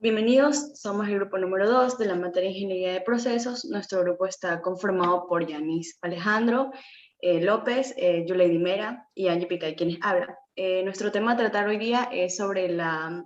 Bienvenidos, somos el grupo número 2 de la materia de Ingeniería de Procesos. Nuestro grupo está conformado por Yanis Alejandro López, Yuleidy Mera y Angie Picay, quienes hablan. Nuestro tema a tratar hoy día es sobre la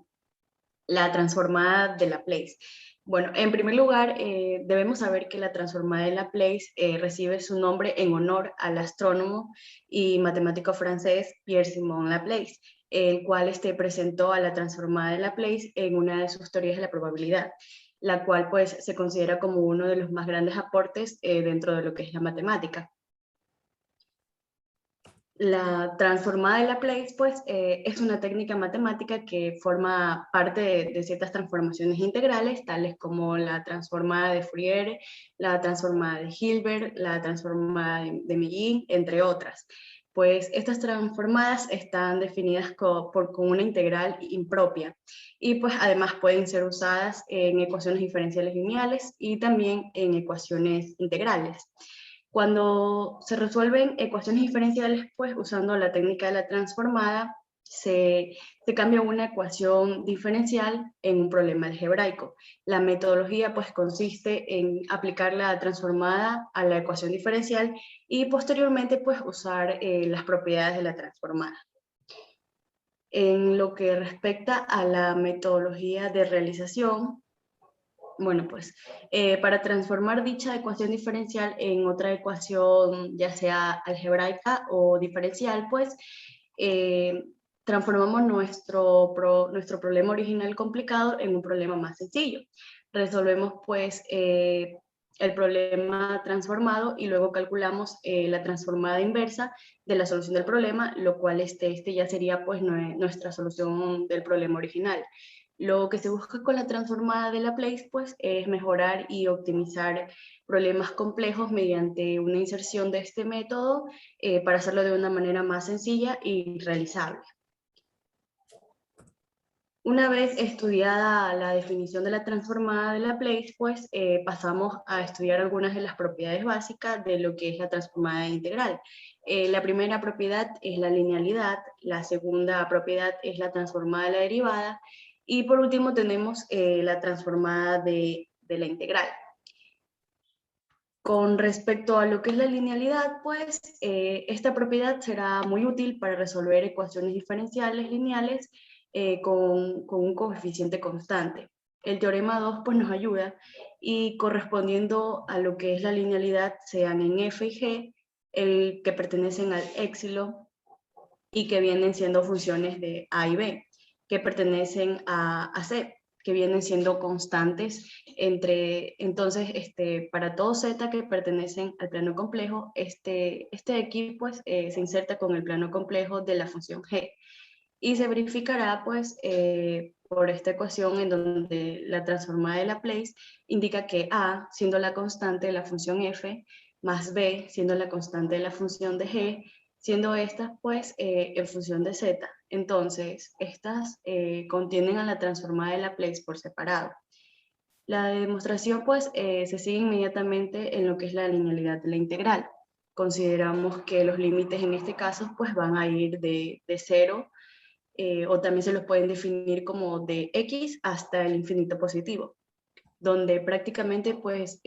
transformada de Laplace. Bueno, en primer lugar, debemos saber que la transformada de Laplace recibe su nombre en honor al astrónomo y matemático francés Pierre-Simon Laplace, el cual presentó a la transformada de Laplace en una de sus teorías de la probabilidad, la cual pues se considera como uno de los más grandes aportes dentro de lo que es la matemática. La transformada de Laplace, pues, es una técnica matemática que forma parte de ciertas transformaciones integrales, tales como la transformada de Fourier, la transformada de Hilbert, la transformada de Mellin, entre otras. Pues estas transformadas están definidas con una integral impropia y pues además pueden ser usadas en ecuaciones diferenciales lineales y también en ecuaciones integrales. Cuando se resuelven ecuaciones diferenciales, pues usando la técnica de la transformada, se cambia una ecuación diferencial en un problema algebraico. La metodología pues consiste en aplicar la transformada a la ecuación diferencial y posteriormente pues usar las propiedades de la transformada. En lo que respecta a la metodología de realización, bueno, pues para transformar dicha ecuación diferencial en otra ecuación, ya sea algebraica o diferencial, pues transformamos nuestro problema original complicado en un problema más sencillo. Resolvemos pues el problema transformado y luego calculamos la transformada inversa de la solución del problema, lo cual este ya sería pues nuestra solución del problema original. Lo que se busca con la transformada de Laplace pues, es mejorar y optimizar problemas complejos mediante una inserción de este método para hacerlo de una manera más sencilla y realizable. Una vez estudiada la definición de la transformada de Laplace, pues pasamos a estudiar algunas de las propiedades básicas de lo que es la transformada integral. La primera propiedad es la linealidad, la segunda propiedad es la transformada de la derivada, y por último tenemos la transformada de la integral. Con respecto a lo que es la linealidad, pues esta propiedad será muy útil para resolver ecuaciones diferenciales lineales con un coeficiente constante. El teorema 2 pues, nos ayuda y correspondiendo a lo que es la linealidad, sean en f y g, el que pertenecen al éxilo y que vienen siendo funciones de a y b, que pertenecen a c, que vienen siendo constantes entonces, para todo z que pertenecen al plano complejo, este x pues, se inserta con el plano complejo de la función g, y se verificará pues por esta ecuación en donde la transformada de Laplace indica que a, siendo la constante de la función f, más b, siendo la constante de la función de g, siendo estas pues en función de z. Entonces, estas contienen a la transformada de Laplace por separado. La demostración pues se sigue inmediatamente en lo que es la linealidad de la integral. Consideramos que los límites en este caso pues van a ir de 0 o también se los pueden definir como de x hasta el infinito positivo, donde prácticamente pues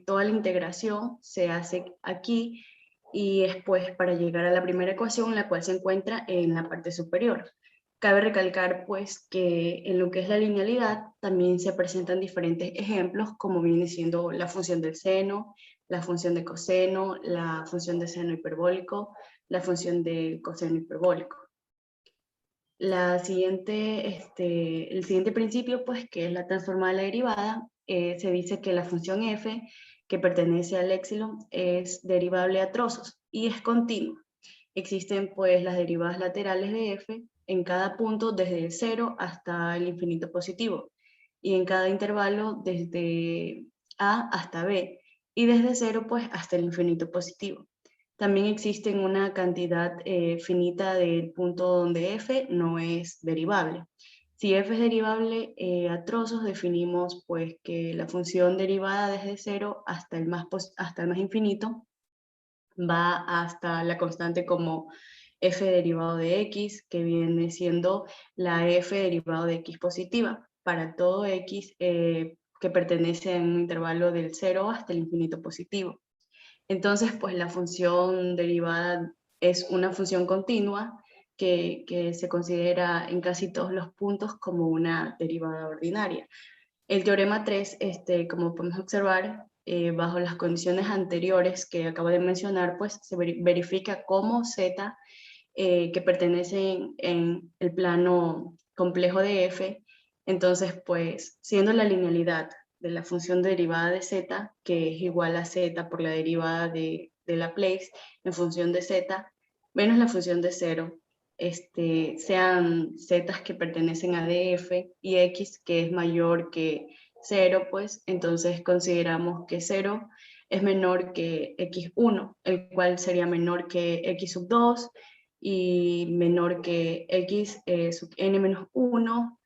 toda la integración se hace aquí y es pues para llegar a la primera ecuación, la cual se encuentra en la parte superior. Cabe recalcar pues que en lo que es la linealidad también se presentan diferentes ejemplos como viene siendo la función del seno, la función de coseno, la función de seno hiperbólico, la función de coseno hiperbólico. El siguiente principio, pues, que es la transformada de la derivada, se dice que la función f, que pertenece al éxilo, es derivable a trozos y es continua. Existen, pues, las derivadas laterales de f en cada punto desde el 0 hasta el infinito positivo, y en cada intervalo desde a hasta b, y desde 0, pues, hasta el infinito positivo. También existen una cantidad finita del punto donde f no es derivable. Si f es derivable a trozos, definimos pues que la función derivada desde 0 hasta el más infinito va hasta la constante como f derivado de x, que viene siendo la f derivado de x positiva. para todo x que pertenece a un intervalo del 0 hasta el infinito positivo. Entonces, pues la función derivada es una función continua que se considera en casi todos los puntos como una derivada ordinaria. El teorema 3, como podemos observar, bajo las condiciones anteriores que acabo de mencionar, pues se verifica cómo z, que pertenece en el plano complejo de f, entonces pues siendo la linealidad de la función derivada de z, que es igual a z por la derivada de Laplace en función de z, menos la función de 0, sean z que pertenecen a df y x que es mayor que 0, pues entonces consideramos que 0 es menor que x1, el cual sería menor que x sub 2 y menor que x sub n menos 1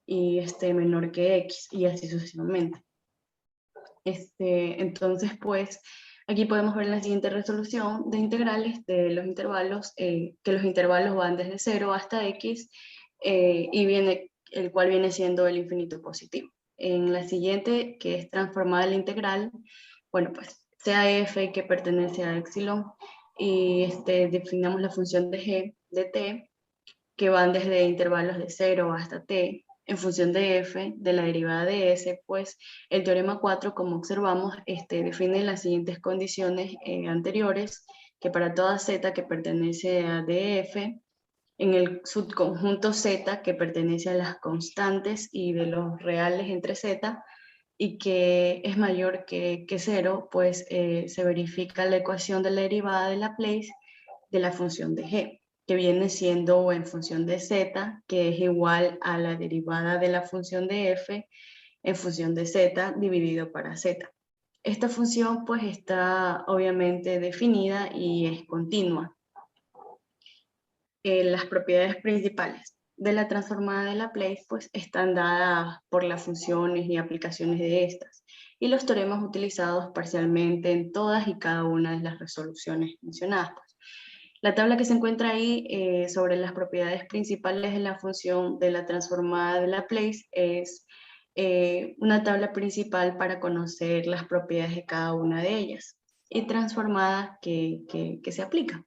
y menor que x y así sucesivamente. Entonces, pues, aquí podemos ver la siguiente resolución de integrales de los intervalos, que los intervalos van desde 0 hasta x, y el cual viene siendo el infinito positivo. En la siguiente, que es transformada la integral, bueno, pues, sea f que pertenece a epsilon, y definamos la función de g, de t, que van desde intervalos de 0 hasta t, en función de f, de la derivada de s, pues el teorema 4, como observamos, define las siguientes condiciones anteriores, que para toda z que pertenece a df, en el subconjunto z que pertenece a las constantes y de los reales entre z, y que es mayor que 0, pues se verifica la ecuación de la derivada de Laplace de la función de g, que viene siendo en función de z, que es igual a la derivada de la función de f en función de z dividido para z. Esta función pues está obviamente definida y es continua. Las propiedades principales de la transformada de Laplace pues están dadas por las funciones y aplicaciones de estas y los teoremas utilizados parcialmente en todas y cada una de las resoluciones mencionadas. Pues. La tabla que se encuentra ahí sobre las propiedades principales de la función de la transformada de Laplace es una tabla principal para conocer las propiedades de cada una de ellas y transformadas que se aplican.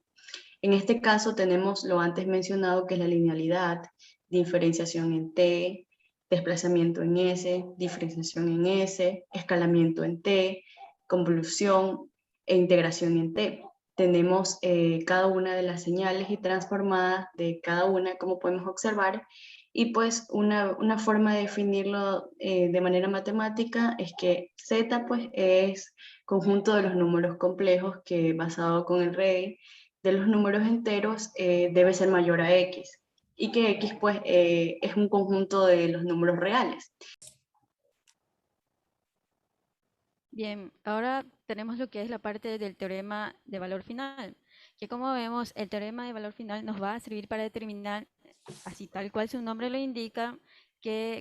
En este caso tenemos lo antes mencionado que es la linealidad, diferenciación en t, desplazamiento en s, diferenciación en s, escalamiento en t, convolución e integración en t. Tenemos cada una de las señales y transformadas de cada una, como podemos observar, y pues una forma de definirlo de manera matemática es que z pues es conjunto de los números complejos que basado con el rey de los números enteros debe ser mayor a x, y que x pues es un conjunto de los números reales. Bien, ahora tenemos lo que es la parte del teorema de valor final, que como vemos, el teorema de valor final nos va a servir para determinar, así tal cual su nombre lo indica,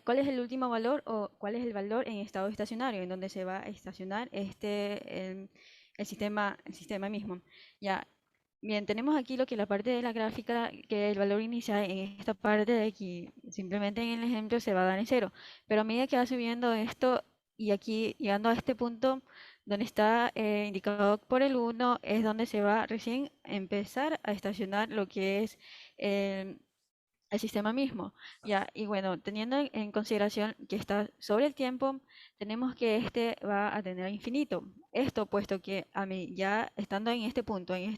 cuál es el último valor o cuál es el valor en estado estacionario, en donde se va a estacionar el sistema mismo. Ya, bien, tenemos aquí lo que es la parte de la gráfica, que el valor inicial en esta parte de aquí, simplemente en el ejemplo se va a dar en 0, pero a medida que va subiendo esto, y aquí llegando a este punto donde está indicado por el 1, es donde se va recién a empezar a estacionar lo que es eh, el sistema mismo. Ya, y bueno, teniendo en consideración que está sobre el tiempo, tenemos que este va a tener infinito. Esto puesto que a mí ya estando en este punto, en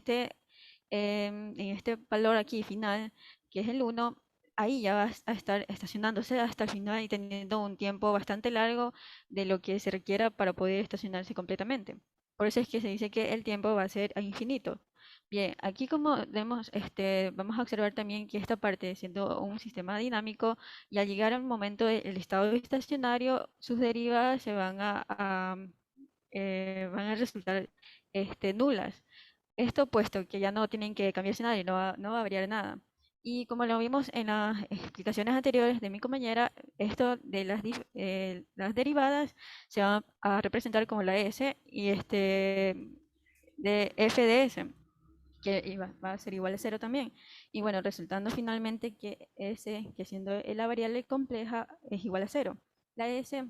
este valor aquí final, que es el 1, ahí ya va a estar estacionándose hasta el final y teniendo un tiempo bastante largo de lo que se requiera para poder estacionarse completamente. Por eso es que se dice que el tiempo va a ser a infinito. Bien, aquí como vemos, vamos a observar también que esta parte, siendo un sistema dinámico, y al llegar al momento del estado estacionario, sus derivadas van a resultar nulas. Esto puesto que ya no tienen que cambiarse nada y no va a variar nada. Y como lo vimos en las explicaciones anteriores de mi compañera, esto de las derivadas se van a representar como la S y de f de s. que va a ser igual a 0 también. Y bueno, resultando finalmente que S, que siendo la variable compleja, es igual a 0. La S,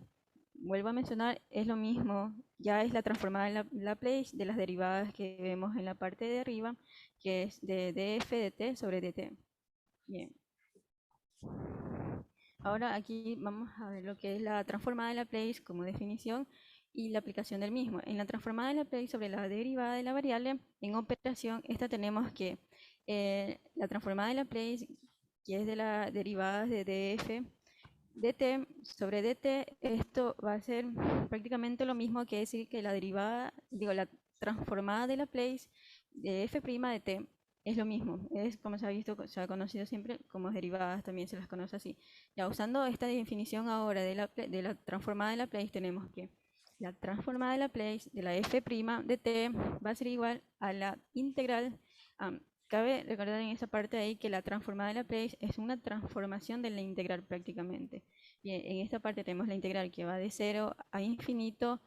vuelvo a mencionar, es lo mismo, ya es la transformada en Laplace de las derivadas que vemos en la parte de arriba, que es de df de t sobre dt. Bien. Ahora aquí vamos a ver lo que es la transformada de Laplace como definición y la aplicación del mismo. En la transformada de Laplace sobre la derivada de la variable, en operación, esta tenemos que la transformada de Laplace, que es de la derivada de df dt sobre dt, esto va a ser prácticamente lo mismo que decir que la derivada, digo, la transformada de Laplace de f' de t es lo mismo, es como se ha visto, se ha conocido siempre como derivadas, también se las conoce así. Ya usando esta definición ahora de la transformada de Laplace, tenemos que la transformada de Laplace de la f' de t va a ser igual a la integral. Cabe recordar en esa parte ahí que la transformada de Laplace es una transformación de la integral prácticamente. Bien, en esta parte tenemos la integral que va de 0 a infinito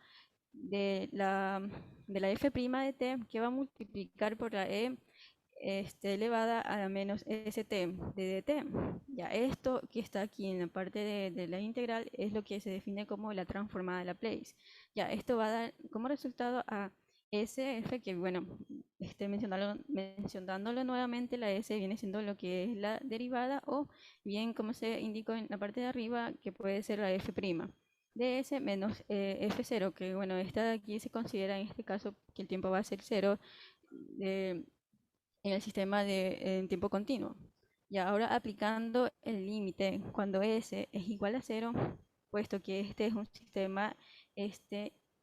de la f' de t, que va a multiplicar por la e elevada a la menos st de dt. Ya esto que está aquí en la parte de la integral es lo que se define como la transformada de Laplace. Ya esto va a dar como resultado a SF, que bueno, mencionándolo nuevamente, la S viene siendo lo que es la derivada, o bien como se indicó en la parte de arriba, que puede ser la F' de S menos F0, que bueno, esta de aquí se considera en este caso que el tiempo va a ser 0 en el sistema de tiempo continuo. Y ahora aplicando el límite cuando S es igual a 0, puesto que este es un sistema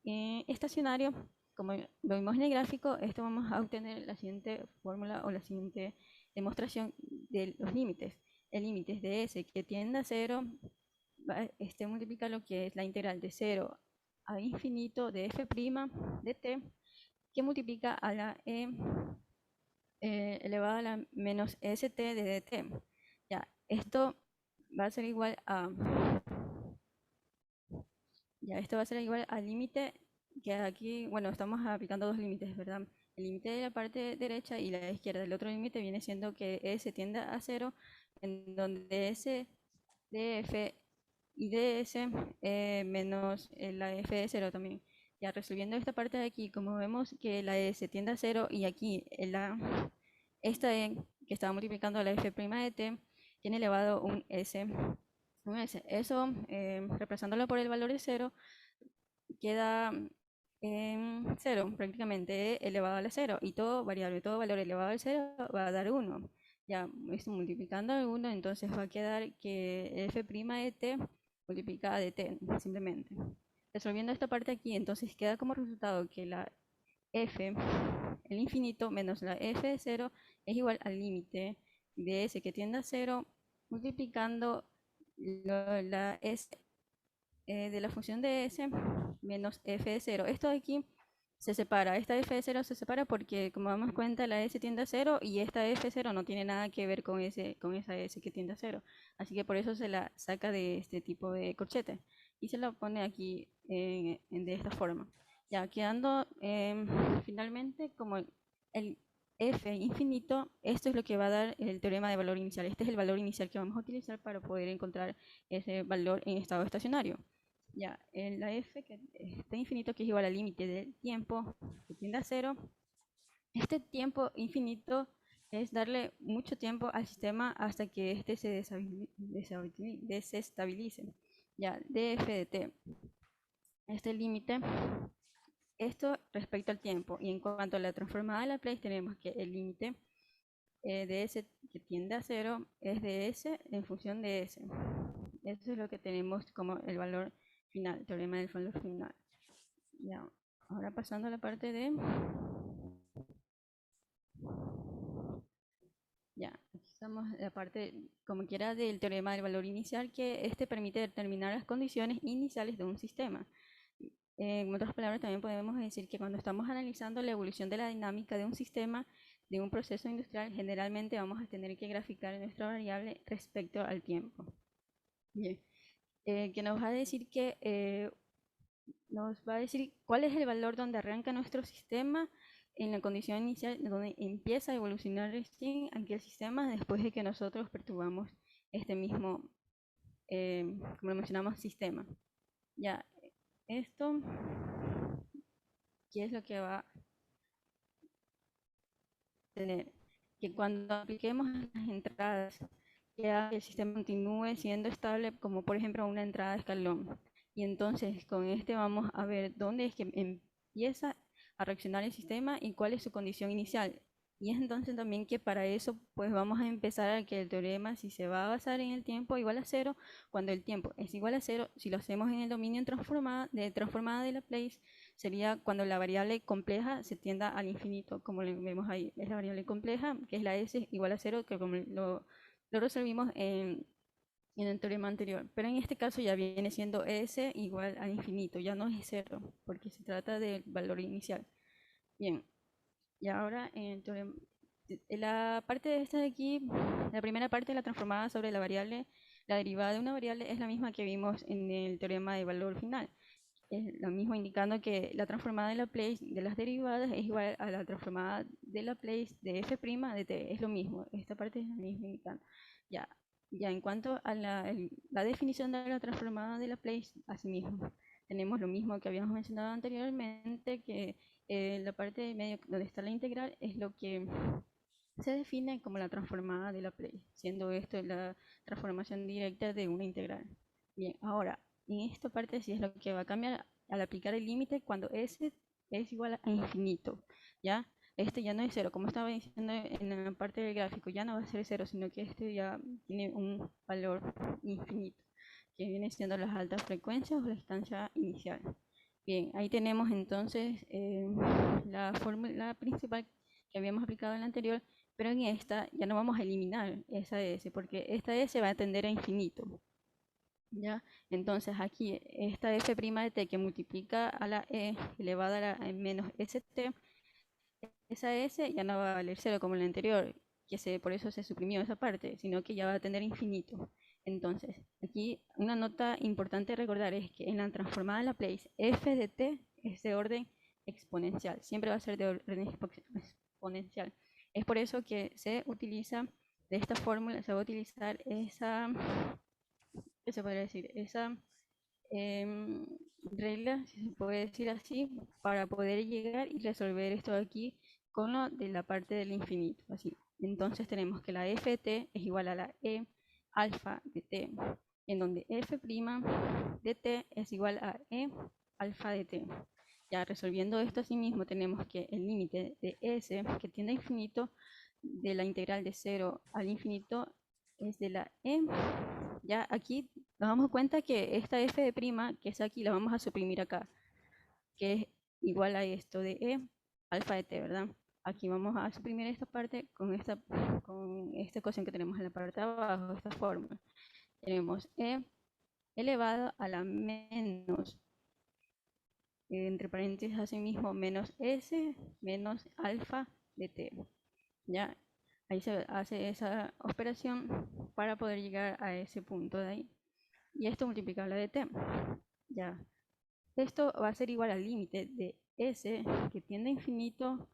estacionario, como lo vimos en el gráfico, esto vamos a obtener la siguiente fórmula o la siguiente demostración de los límites. El límite es de S que tiende a 0, multiplica lo que es la integral de 0 a infinito de f' de t, que multiplica a la e elevado a la menos st de dt. Ya, esto va a ser igual a, ya, esto va a ser igual al límite que aquí, bueno, estamos aplicando dos límites, ¿verdad? El límite de la parte derecha y la izquierda. El otro límite viene siendo que S tiende a 0, en donde S de f y de S menos la f de 0 también. Ya resolviendo esta parte de aquí, como vemos que la S tiende a 0 y aquí esta E que estaba multiplicando a la f' de t tiene elevado un S. Eso, reemplazándolo por el valor de 0, queda en 0 prácticamente, E elevado a la 0, y todo variable, todo valor elevado al 0 va a dar 1. Ya esto multiplicando al 1, entonces va a quedar que f' de t multiplicada de t, simplemente. Resolviendo esta parte aquí, entonces queda como resultado que la f, el infinito, menos la f de 0 es igual al límite de s que tiende a 0, multiplicando la s de la función de s menos f de 0. Esto de aquí se separa, esta f de 0 se separa porque, como damos cuenta, la s tiende a 0 y esta f0 no tiene nada que ver con esa s que tiende a 0. Así que por eso se la saca de este tipo de corchete y se la pone aquí de esta forma. Ya quedando finalmente como el f infinito, esto es lo que va a dar el teorema de valor inicial. Este es el valor inicial que vamos a utilizar para poder encontrar ese valor en estado estacionario. Ya, la f que está infinito, que es igual al límite del tiempo que tiende a 0. Este tiempo infinito es darle mucho tiempo al sistema hasta que este se desestabilice. Ya, df de t. Este límite, esto respecto al tiempo. Y en cuanto a la transformada de Laplace, tenemos que el límite de s que tiende a 0 es de s en función de s. Eso es lo que tenemos como el valor final, teorema del valor final. Ya, ahora pasando a la parte de... Ya, aquí estamos en la parte, como quiera, del teorema del valor inicial, que este permite determinar las condiciones iniciales de un sistema. En otras palabras, también podemos decir que cuando estamos analizando la evolución de la dinámica de un sistema, de un proceso industrial, generalmente vamos a tener que graficar nuestra variable respecto al tiempo. Bien, que nos va a decir cuál es el valor donde arranca nuestro sistema en la condición inicial donde empieza a evolucionar recién aquel sistema después de que nosotros perturbamos este mismo, como lo mencionamos, sistema. Ya, esto, ¿qué es lo que va a tener? Que cuando apliquemos las entradas, que haga que el sistema continúe siendo estable, como por ejemplo una entrada de escalón. Y entonces con este vamos a ver dónde es que empieza a reaccionar el sistema y cuál es su condición inicial. Y es entonces también que para eso pues vamos a empezar a que el teorema, si se va a basar en el tiempo igual a cero, cuando el tiempo es igual a cero, si lo hacemos en el dominio transformada de Laplace, sería cuando la variable compleja se tienda al infinito, como lo vemos ahí. Es la variable compleja, que es la s igual a cero, que como lo resolvimos en el teorema anterior, pero en este caso ya viene siendo s igual a infinito, ya no es cero, porque se trata del valor inicial. Bien, y ahora en el teorema, la parte de esta de aquí, la primera parte de la transformada sobre la variable, la derivada de una variable es la misma que vimos en el teorema de valor final. Es lo mismo indicando que la transformada de Laplace de las derivadas es igual a la transformada de Laplace de f' de t, es lo mismo, esta parte es la misma indicando. Ya, ya en cuanto a la definición de la transformada de Laplace, asimismo, tenemos lo mismo que habíamos mencionado anteriormente, que la parte de medio donde está la integral es lo que se define como la transformada de Laplace, siendo esto la transformación directa de una integral. Bien, ahora, en esta parte sí es lo que va a cambiar al aplicar el límite cuando s es igual a infinito, ¿ya? Este ya no es cero, como estaba diciendo en la parte del gráfico, ya no va a ser cero, sino que este ya tiene un valor infinito, que viene siendo las altas frecuencias o la instancia inicial. Bien, ahí tenemos entonces la fórmula principal que habíamos aplicado en la anterior, pero en esta ya no vamos a eliminar esa s, porque esta s va a tender a infinito. ¿Ya? Entonces aquí esta f' de t que multiplica a la e elevada a la menos st, esa s ya no va a valer cero como en la anterior, por eso se suprimió esa parte, sino que ya va a tener infinito. Entonces, aquí una nota importante a recordar es que en la transformada de Laplace, f de t es de orden exponencial, siempre va a ser de orden exponencial. Es por eso que se utiliza de esta fórmula, se va a utilizar esa, ¿qué se podría decir? Esa regla, si se puede decir así, para poder llegar y resolver esto de aquí con lo de la parte del infinito. Así. Entonces tenemos que la f de t es igual a la e alfa de t, en donde f' de t es igual a e alfa de t. Ya resolviendo esto así mismo tenemos que el límite de s que tiende a infinito de la integral de 0 al infinito es de la e. Ya aquí nos damos cuenta que esta f de prima, que es aquí, la vamos a suprimir acá, que es igual a esto de e alfa de t, ¿verdad? Aquí vamos a suprimir esta parte con esta ecuación que tenemos en la parte de abajo, esta fórmula. Tenemos e elevado a la menos, entre paréntesis así mismo, menos s menos alfa de t. ¿Ya? Ahí se hace esa operación para poder llegar a ese punto de ahí. Y esto multiplicable de t. Ya. Esto va a ser igual al límite de s que tiende a infinito,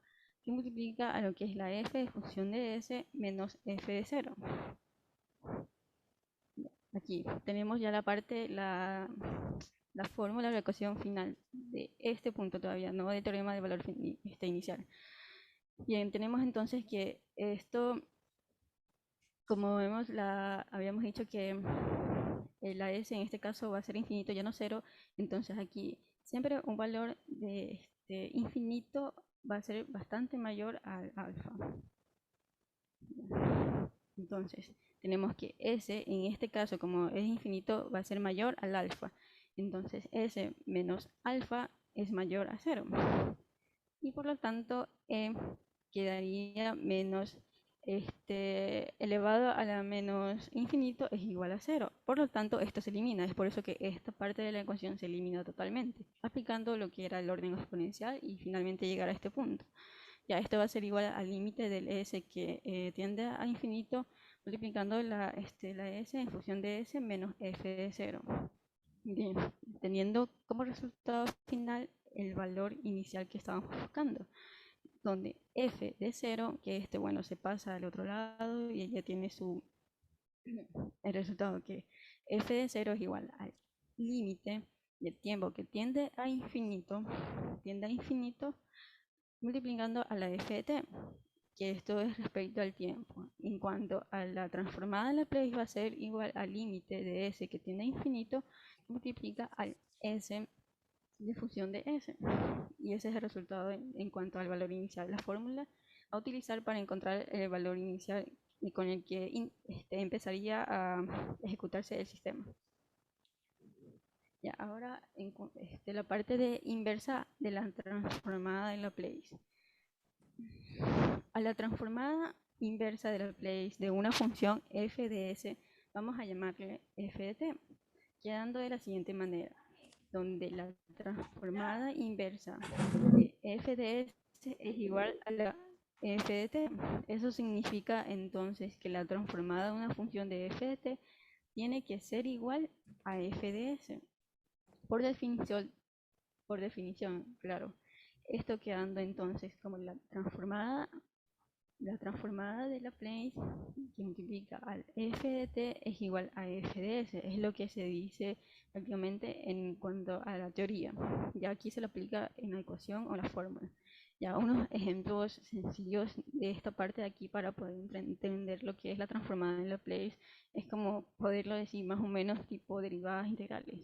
que multiplica a lo que es la f de función de s menos f de 0. Aquí tenemos ya la parte, la fórmula de la ecuación final de este punto todavía, no del teorema de valor inicial. Bien, tenemos entonces que esto, como vemos, habíamos dicho que la s en este caso va a ser infinito, ya no cero, entonces aquí siempre un valor de infinito va a ser bastante mayor al alfa. Entonces tenemos que s en este caso, como es infinito, va a ser mayor al alfa. Entonces s menos alfa es mayor a 0. Y por lo tanto quedaría menos elevado a la menos infinito es igual a 0. Por lo tanto, esto se elimina. Es por eso que esta parte de la ecuación se elimina totalmente, aplicando lo que era el orden exponencial y finalmente llegar a este punto. Ya esto va a ser igual al límite del s que tiende a infinito, multiplicando la s en función de s menos f de 0. Bien, teniendo como resultado final el valor inicial que estábamos buscando. donde f de 0, que bueno, se pasa al otro lado y ella tiene el resultado que f de 0 es igual al límite del tiempo que tiende a infinito multiplicando a la f de t, que esto es respecto al tiempo. En cuanto a la transformada de Laplace, va a ser igual al límite de s que tiende a infinito multiplica al s de función de s. Y ese es el resultado en cuanto al valor inicial. La fórmula a utilizar para encontrar el valor inicial y con el que empezaría a ejecutarse el sistema. Ya, ahora la parte de inversa de la transformada de Laplace. A la transformada inversa de Laplace de una función f de s vamos a llamarle f de t, quedando de la siguiente manera, donde la transformada inversa de f de s es igual a la f de t. Eso significa entonces que la transformada de una función de f de t tiene que ser igual a f de s. Por definición, claro. Esto quedando entonces como la transformada de Laplace que multiplica al f de t es igual a f de s. Es lo que se dice prácticamente en cuanto a la teoría. Ya aquí se lo aplica en la ecuación o la fórmula. Ya unos ejemplos sencillos de esta parte de aquí para poder entender lo que es la transformada de Laplace es como poderlo decir más o menos tipo derivadas integrales.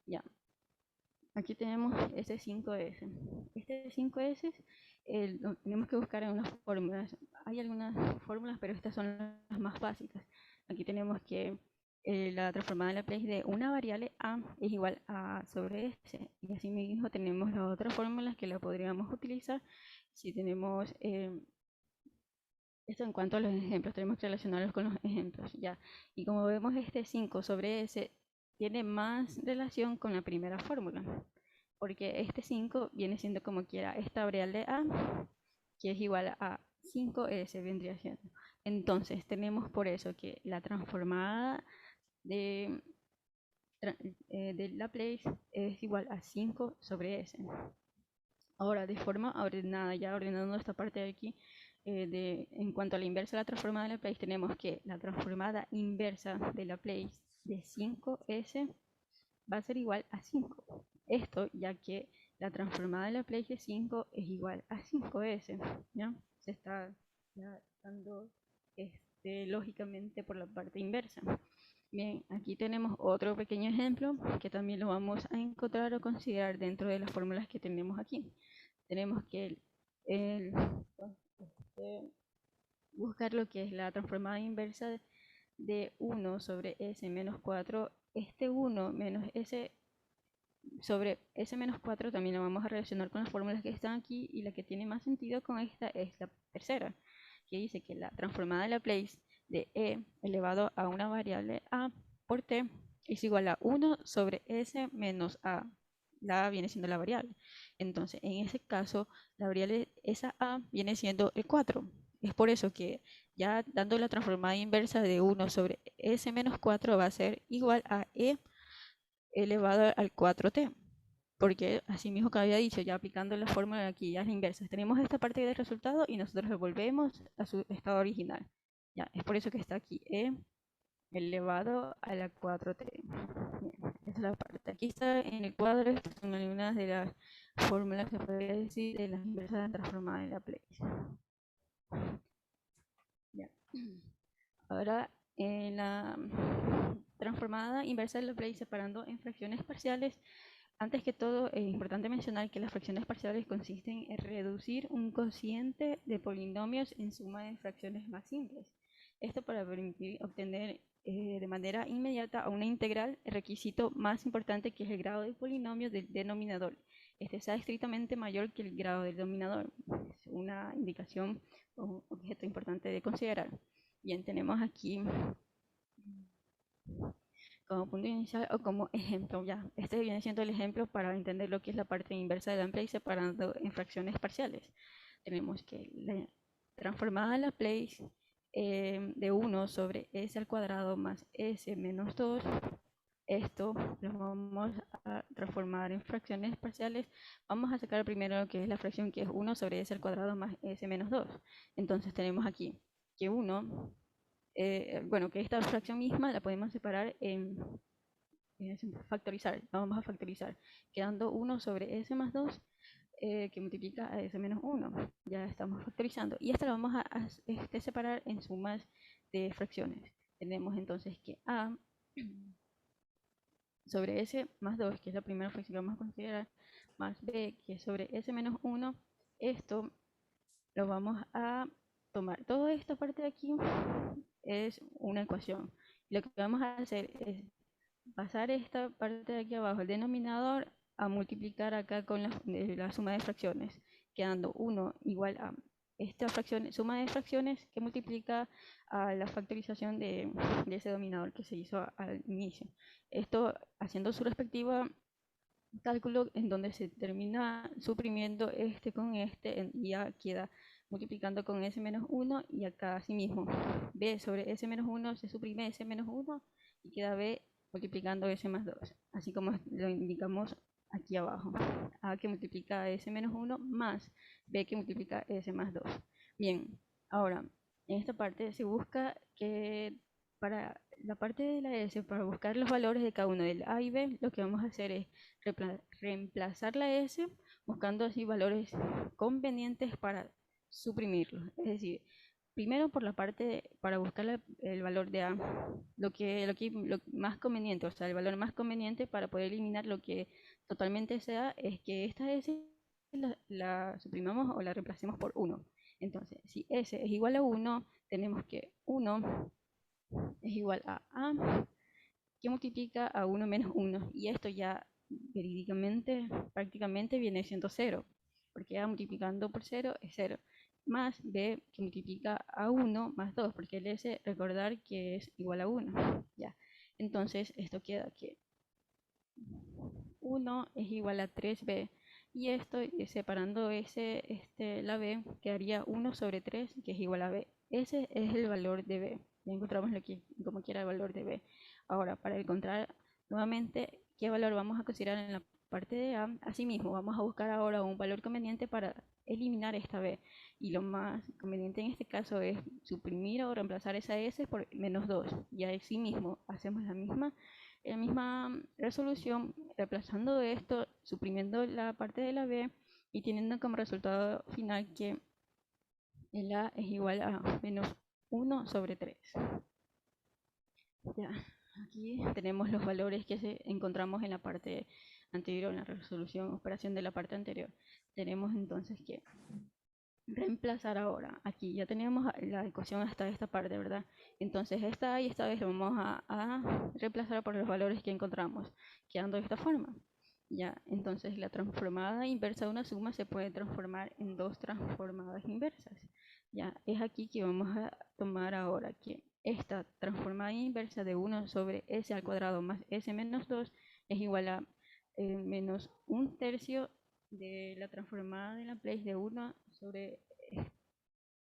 Ya. Aquí tenemos ese 5S. Este 5S lo tenemos que buscar en unas fórmulas. Hay algunas fórmulas, pero estas son las más básicas. Aquí tenemos que la transformada de Laplace de una variable a es igual a sobre s. Y así mismo tenemos las otras fórmulas que la podríamos utilizar si tenemos esto en cuanto a los ejemplos. Tenemos que relacionarlos con los ejemplos. Ya. Y como vemos, este 5 sobre s tiene más relación con la primera fórmula, porque este 5 viene siendo como quiera esta variable a, que es igual a 5s vendría siendo. Entonces tenemos por eso que la transformada de Laplace es igual a 5 sobre s. Ahora, de forma ordenada, ya ordenando esta parte de aquí, en cuanto a la inversa de la transformada de Laplace, tenemos que la transformada inversa de Laplace de 5s va a ser igual a 5. Esto ya que la transformada de Laplace de 5 es igual a 5s. ¿Ya? Se está ya dando lógicamente por la parte inversa. Bien, aquí tenemos otro pequeño ejemplo que también lo vamos a encontrar o considerar dentro de las fórmulas que tenemos aquí. Tenemos que buscar lo que es la transformada inversa de 1 sobre s menos 4. Este 1 menos s sobre s menos 4 también lo vamos a relacionar con las fórmulas que están aquí, y la que tiene más sentido con esta es la tercera, que dice que la transformada de Laplace de e elevado a una variable a por t es igual a 1 sobre s menos a. La a viene siendo la variable. Entonces, en ese caso, la variable, esa a, viene siendo el 4. Es por eso que ya dando la transformada inversa de 1 sobre s menos 4 va a ser igual a e elevado al 4t. Porque así mismo que había dicho, ya aplicando la fórmula de aquí, ya es la inversa. Tenemos esta parte del resultado y nosotros lo volvemos a su estado original. Ya, es por eso que está aquí e elevado a la 4t. Bien, esa es la parte. Aquí está en el cuadro, estas son algunas de las fórmulas que podría decir de las inversas transformadas en Laplace. Ya. Ahora, en la transformada inversa de Laplace separando en fracciones parciales. Antes que todo, es importante mencionar que las fracciones parciales consisten en reducir un cociente de polinomios en suma de fracciones más simples. Esto para permitir obtener de manera inmediata a una integral el requisito más importante, que es el grado del polinomio del denominador. Este sea estrictamente mayor que el grado del denominador. Es una indicación o un objeto importante de considerar. Bien, tenemos aquí como punto inicial o como ejemplo. Ya, este viene siendo el ejemplo para entender lo que es la parte inversa de Laplace separando en fracciones parciales. Tenemos que la transformada de Laplace de 1 sobre s al cuadrado más s menos 2 esto lo vamos a transformar en fracciones parciales. Vamos a sacar primero lo que es la fracción, que es 1 sobre s al cuadrado más s menos 2. Entonces tenemos aquí que 1, bueno, que esta fracción misma la podemos separar en factorizar. La vamos a factorizar, quedando 1 sobre s más 2, que multiplica a s menos 1. Ya estamos factorizando. Y esta la vamos a separar en sumas de fracciones. Tenemos entonces que a sobre s más 2, que es la primera fracción que vamos a considerar, más b, que es sobre s menos 1, esto lo vamos a tomar. Toda esta parte de aquí es una ecuación. Lo que vamos a hacer es pasar esta parte de aquí abajo, el denominador, a multiplicar acá con la suma de fracciones, quedando 1 igual a esta fracción, suma de fracciones que multiplica a la factorización de ese denominador que se hizo al inicio. Esto haciendo su respectiva cálculo en donde se termina suprimiendo este con este y ya queda multiplicando con s menos 1 y acá así mismo b sobre s menos 1 se suprime s menos 1 y queda b multiplicando s más 2, así como lo indicamos aquí abajo. A que multiplica s menos 1 más b que multiplica s más 2. Bien, ahora en esta parte se busca que para la parte de la s, para buscar los valores de cada uno del a y b, lo que vamos a hacer es reemplazar la s buscando así valores convenientes para suprimirlos. Es decir, primero por la parte para buscar el valor de a, lo más conveniente, o sea, el valor más conveniente para poder eliminar lo que totalmente sea, es que esta s la suprimamos o la reemplacemos por 1. Entonces, si s es igual a 1, tenemos que 1 es igual a que multiplica a 1 menos 1. Y esto ya verídicamente, prácticamente viene siendo 0, porque a multiplicando por 0 es 0. Más b que multiplica a 1 más 2, porque el s, recordar que es igual a 1. Ya. Entonces, esto queda que 1 es igual a 3b. Y esto, separando la b, quedaría 1 sobre 3, que es igual a b. Ese es el valor de b. Ya encontramos aquí, como quiera, el valor de b. Ahora, para encontrar nuevamente qué valor vamos a considerar en la parte de a, asimismo, vamos a buscar ahora un valor conveniente para eliminar esta b. Y lo más conveniente en este caso es suprimir o reemplazar esa s por menos 2. Y asimismo, hacemos la misma resolución, reemplazando esto, suprimiendo la parte de la b y teniendo como resultado final que el a es igual a menos 1 sobre 3. Ya, aquí tenemos los valores que encontramos en la parte anterior, en la resolución, operación de la parte anterior. Tenemos entonces que reemplazar ahora. Aquí ya tenemos la ecuación hasta esta parte, ¿verdad? Entonces esta y esta vez lo vamos a reemplazar por los valores que encontramos, quedando de esta forma. Ya, entonces la transformada inversa de una suma se puede transformar en dos transformadas inversas. Ya, es aquí que vamos a tomar ahora que esta transformada inversa de 1 sobre s al cuadrado más s menos 2 es igual a menos un tercio de la transformada de Laplace de 1 sobre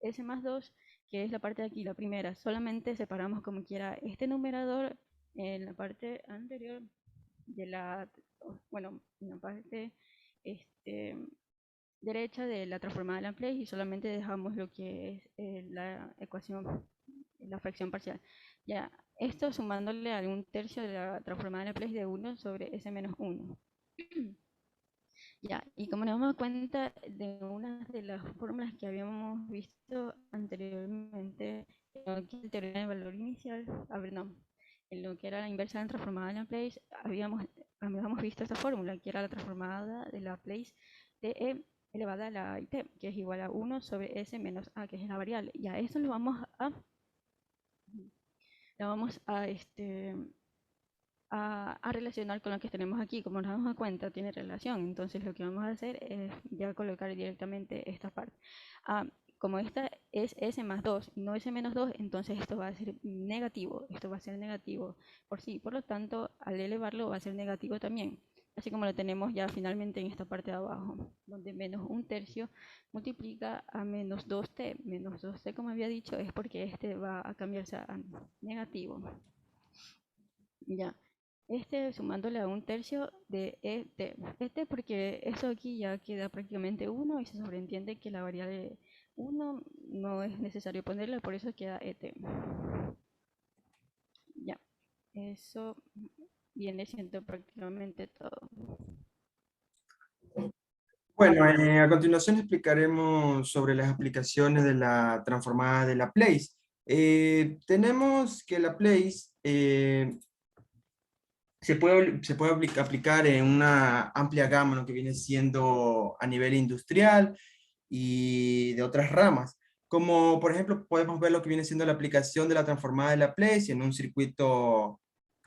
s más 2, que es la parte de aquí, la primera. Solamente separamos como quiera este numerador en la parte anterior de bueno, en la parte este, derecha de la transformada de Laplace y solamente dejamos lo que es la ecuación, la fracción parcial. Ya, esto sumándole a un tercio de la transformada de Laplace de 1 sobre s menos 1. Ya, y como nos damos cuenta de una de las fórmulas que habíamos visto anteriormente, en lo que es el teorema del valor inicial, no, en lo que era la inversa de la transformada de Laplace, habíamos visto esta fórmula, que era la transformada de Laplace de e elevada a la t, que es igual a 1 sobre s menos a, que es la variable. Ya, eso lo vamos a relacionar con lo que tenemos aquí. Como nos damos cuenta, tiene relación. Entonces lo que vamos a hacer es ya colocar directamente esta parte. Como esta es s más 2 y no s menos 2, entonces esto va a ser negativo. Esto va a ser negativo por sí. Por lo tanto, al elevarlo va a ser negativo también. Así como lo tenemos ya finalmente en esta parte de abajo, donde menos un tercio multiplica a menos 2t. Menos 2t, como había dicho, es porque este va a cambiarse a negativo. Ya. este sumándole a un tercio de este. Este porque eso aquí ya queda prácticamente uno y se sobreentiende que la variable uno no es necesario ponerle, por eso queda este. Ya, eso viene siendo prácticamente todo. Bueno, a continuación explicaremos sobre las aplicaciones de la transformada de Laplace. Tenemos que Laplace se puede aplicar en una amplia gama, lo que viene siendo a nivel industrial y de otras ramas. Como por ejemplo, podemos ver lo que viene siendo la aplicación de la transformada de Laplace en un circuito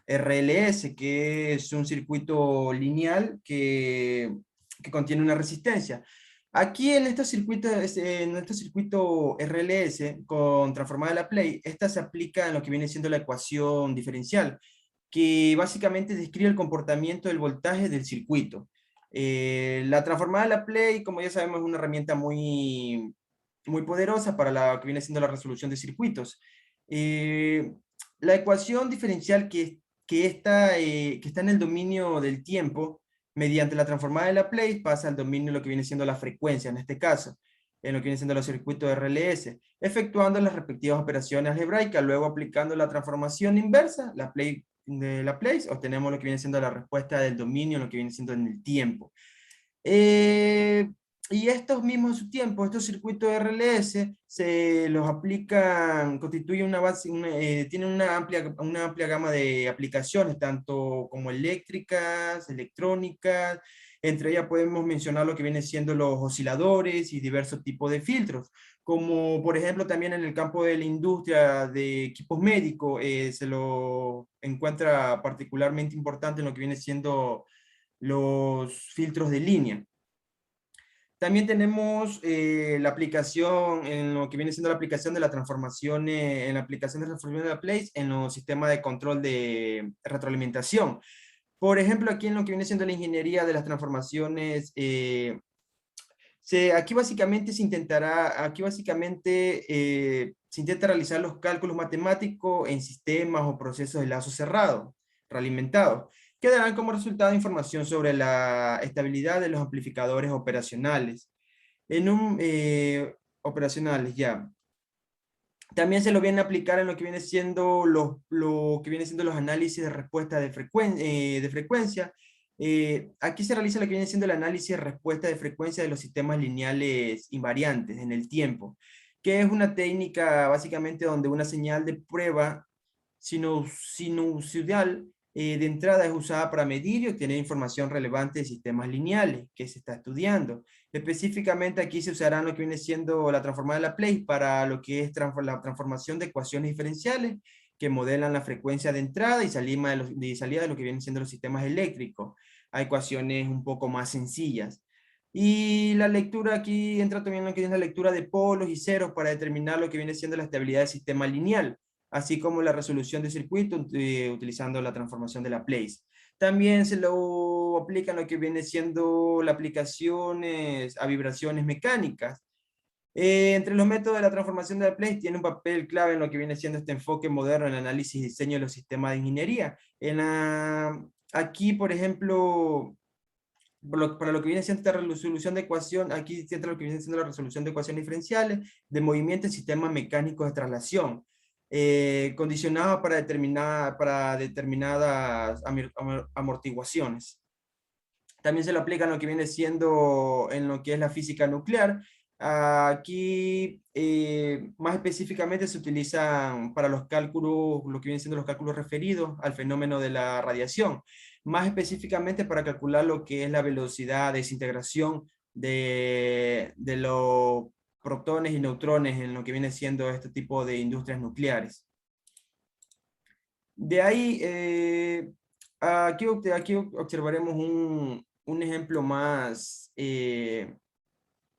RLS, que es un circuito lineal que contiene una resistencia. Aquí en este circuito RLS con transformada de Laplace, esta se aplica en lo que viene siendo la ecuación diferencial, que básicamente describe el comportamiento del voltaje del circuito. La transformada de Laplace, como ya sabemos, es una herramienta muy poderosa para la que viene siendo la resolución de circuitos. La ecuación diferencial que está en el dominio del tiempo, mediante la transformada de Laplace, pasa al dominio de lo que viene siendo la frecuencia, en este caso, en lo que viene siendo los circuitos RLS, efectuando las respectivas operaciones algebraicas, luego aplicando la transformación inversa, de Laplace, obtenemos lo que viene siendo la respuesta del dominio, lo que viene siendo en el tiempo. Y estos mismos a su tiempo, estos circuitos RLS, se los aplican, constituyen una base, tienen una amplia gama de aplicaciones, tanto como eléctricas, electrónicas, entre ellas podemos mencionar lo que viene siendo los osciladores y diversos tipos de filtros, como por ejemplo también en el campo de la industria de equipos médicos, se lo encuentra particularmente importante en lo que viene siendo los filtros de línea. También tenemos la aplicación, en lo que viene siendo la aplicación de la transformación, en la aplicación de transformación de Laplace en los sistemas de control de retroalimentación. Por ejemplo, aquí en lo que viene siendo la ingeniería de las transformaciones, se intenta realizar los cálculos matemáticos en sistemas o procesos de lazo cerrado, realimentados, que darán como resultado información sobre la estabilidad de los amplificadores operacionales. Operacionales, ya. También se lo viene a aplicar en lo que viene siendo lo que viene siendo los análisis de respuesta de frecuencia. Aquí se realiza lo que viene siendo el análisis de respuesta de frecuencia de los sistemas lineales invariantes en el tiempo, que es una técnica básicamente donde una señal de prueba sinusoidal de entrada es usada para medir y obtener información relevante de sistemas lineales que se está estudiando. Específicamente aquí se usará lo que viene siendo la transformada de Laplace para lo que es la transformación de ecuaciones diferenciales que modelan la frecuencia de entrada y salida de lo que vienen siendo los sistemas eléctricos a ecuaciones un poco más sencillas. Y la lectura aquí entra también lo que es la lectura de polos y ceros para determinar lo que viene siendo la estabilidad del sistema lineal, así como la resolución de circuito utilizando la transformación de Laplace. También se lo aplica en lo que viene siendo las aplicaciones a vibraciones mecánicas. Entre los métodos de la transformación de Laplace tiene un papel clave en lo que viene siendo este enfoque moderno en el análisis y diseño de los sistemas de ingeniería. Aquí, por ejemplo, para lo que viene siendo esta resolución de ecuación, aquí se entra lo que viene siendo la resolución de ecuaciones diferenciales de movimiento en sistemas mecánicos de traslación, condicionados para determinadas amortiguaciones. También se lo aplica en lo que viene siendo en lo que es la física nuclear. Aquí, más específicamente, se utilizan para los cálculos, lo que vienen siendo los cálculos referidos al fenómeno de la radiación. Más específicamente para calcular lo que es la velocidad de desintegración de los protones y neutrones en lo que viene siendo este tipo de industrias nucleares. De ahí, aquí observaremos un ejemplo más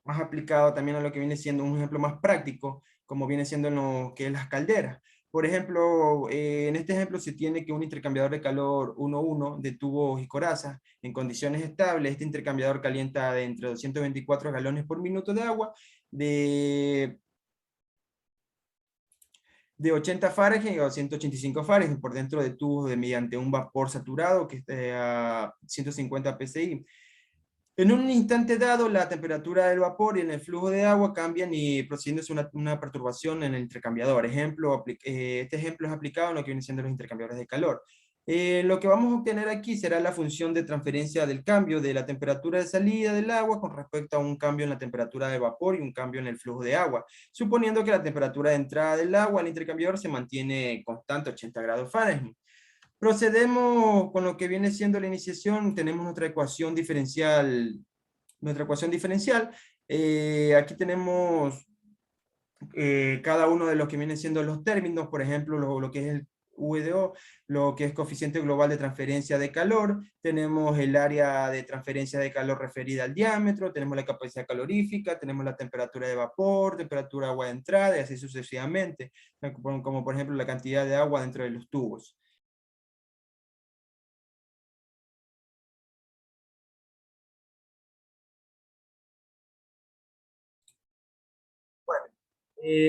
aplicado también a lo que viene siendo un ejemplo más práctico, como viene siendo en lo que es las calderas. Por ejemplo, en este ejemplo se tiene que un intercambiador de calor 1,1 de tubos y corazas en condiciones estables. Este intercambiador calienta de entre 224 galones por minuto de agua de 80 Fahrenheit a 185 Fahrenheit por dentro de tubos mediante un vapor saturado que esté a 150 psi. En un instante dado, la temperatura del vapor y en el flujo de agua cambian y produciéndose una perturbación en el intercambiador. Este ejemplo es aplicado en lo que vienen siendo los intercambiadores de calor. Lo que vamos a obtener aquí será la función de transferencia del cambio de la temperatura de salida del agua con respecto a un cambio en la temperatura de vapor y un cambio en el flujo de agua, suponiendo que la temperatura de entrada del agua al intercambiador se mantiene constante 80 grados Fahrenheit. Procedemos con lo que viene siendo la iniciación. Tenemos nuestra ecuación diferencial. Aquí tenemos cada uno de los que vienen siendo los términos, por ejemplo, lo que es el VDO, lo que es coeficiente global de transferencia de calor, tenemos el área de transferencia de calor referida al diámetro, tenemos la capacidad calorífica, tenemos la temperatura de vapor, temperatura de agua de entrada y así sucesivamente, como por ejemplo la cantidad de agua dentro de los tubos.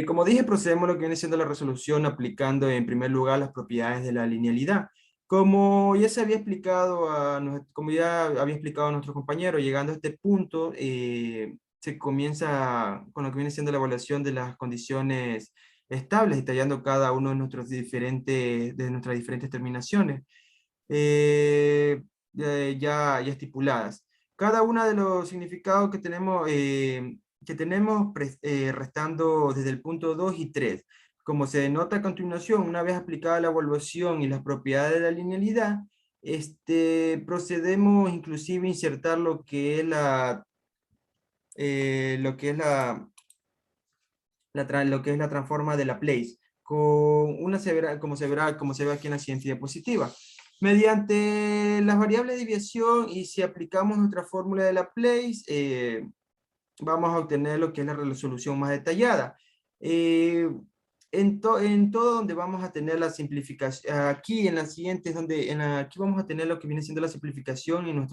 Como dije, procedemos a lo que viene siendo la resolución aplicando en primer lugar las propiedades de la linealidad. Como ya como ya había explicado a nuestro compañero, llegando a este punto, se comienza con lo que viene siendo la evaluación de las condiciones estables, detallando cada uno de nuestras diferentes terminaciones ya estipuladas. Cada uno de los significados que tenemos restando desde el punto 2 y 3. Como se denota a continuación, una vez aplicada la evaluación y las propiedades de la linealidad, procedemos inclusive a insertar lo que es lo que es la transforma de Laplace, con como se ve aquí en la siguiente diapositiva. Mediante las variables de desviación y si aplicamos nuestra fórmula de Laplace, vamos a obtener lo que es la resolución más detallada. En todo donde vamos a tener la simplificación, aquí en la siguiente, aquí vamos a tener lo que viene siendo la simplificación en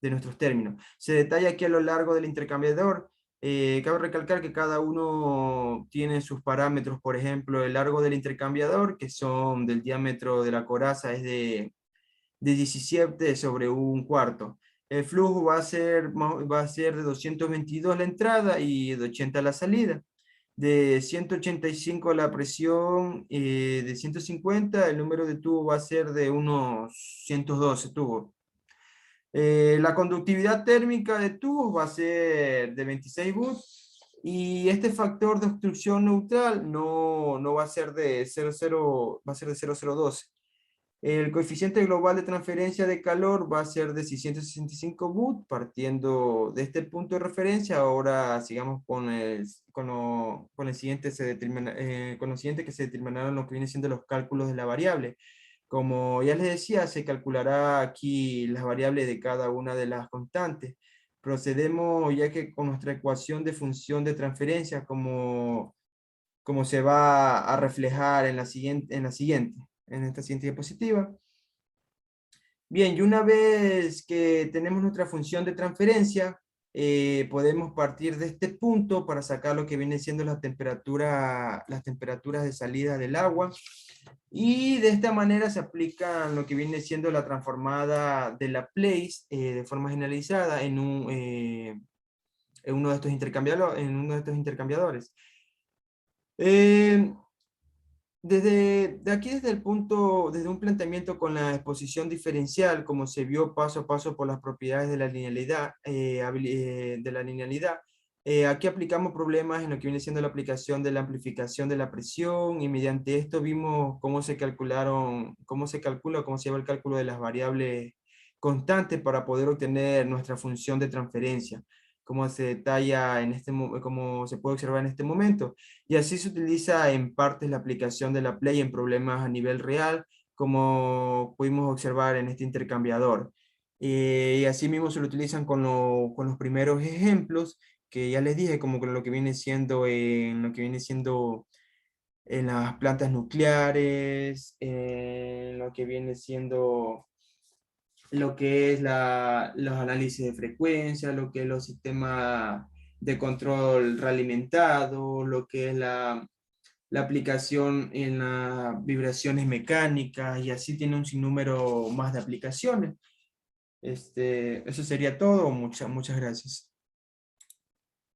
de nuestros términos. Se detalla aquí a lo largo del intercambiador. Cabe recalcar que cada uno tiene sus parámetros, por ejemplo, el largo del intercambiador, que son del diámetro de la coraza, es de 17 sobre un cuarto. El flujo va a ser de 222 la entrada y de 80 la salida. De 185 la presión, de 150 el número de tubos va a ser de unos 112 tubos. La conductividad térmica de tubos va a ser de 26 volts y este factor de obstrucción neutral no va a ser de 00, va a ser de 0012. El coeficiente global de transferencia de calor va a ser de 665 volts, partiendo de este punto de referencia. Ahora sigamos con el siguiente, con lo siguiente que se determinaron lo que viene siendo los cálculos de la variable. Como ya les decía, se calculará aquí las variables de cada una de las constantes. Procedemos ya que con nuestra ecuación de función de transferencia, como se va a reflejar en esta siguiente diapositiva. Bien, y una vez que tenemos nuestra función de transferencia, podemos partir de este punto para sacar lo que viene siendo las temperaturas de salida del agua. Y de esta manera se aplica lo que viene siendo la transformada de Laplace de forma generalizada en uno de estos intercambiadores. Desde un planteamiento con la exposición diferencial, como se vio paso a paso por las propiedades de la linealidad, aquí aplicamos problemas en lo que viene siendo la aplicación de la amplificación de la presión y mediante esto vimos cómo se calcula, cómo se lleva el cálculo de las variables constantes para poder obtener nuestra función de transferencia, como se detalla como se puede observar en este momento. Y así se utiliza en partes la aplicación de la Play en problemas a nivel real, como pudimos observar en este intercambiador. Y así mismo se lo utilizan con los primeros ejemplos, que ya les dije, como con lo que viene siendo en las plantas nucleares, en lo que viene siendo lo que es los análisis de frecuencia, lo que es los sistemas de control realimentado, lo que es la aplicación en las vibraciones mecánicas y así tiene un sinnúmero más de aplicaciones. Eso sería todo. Muchas gracias.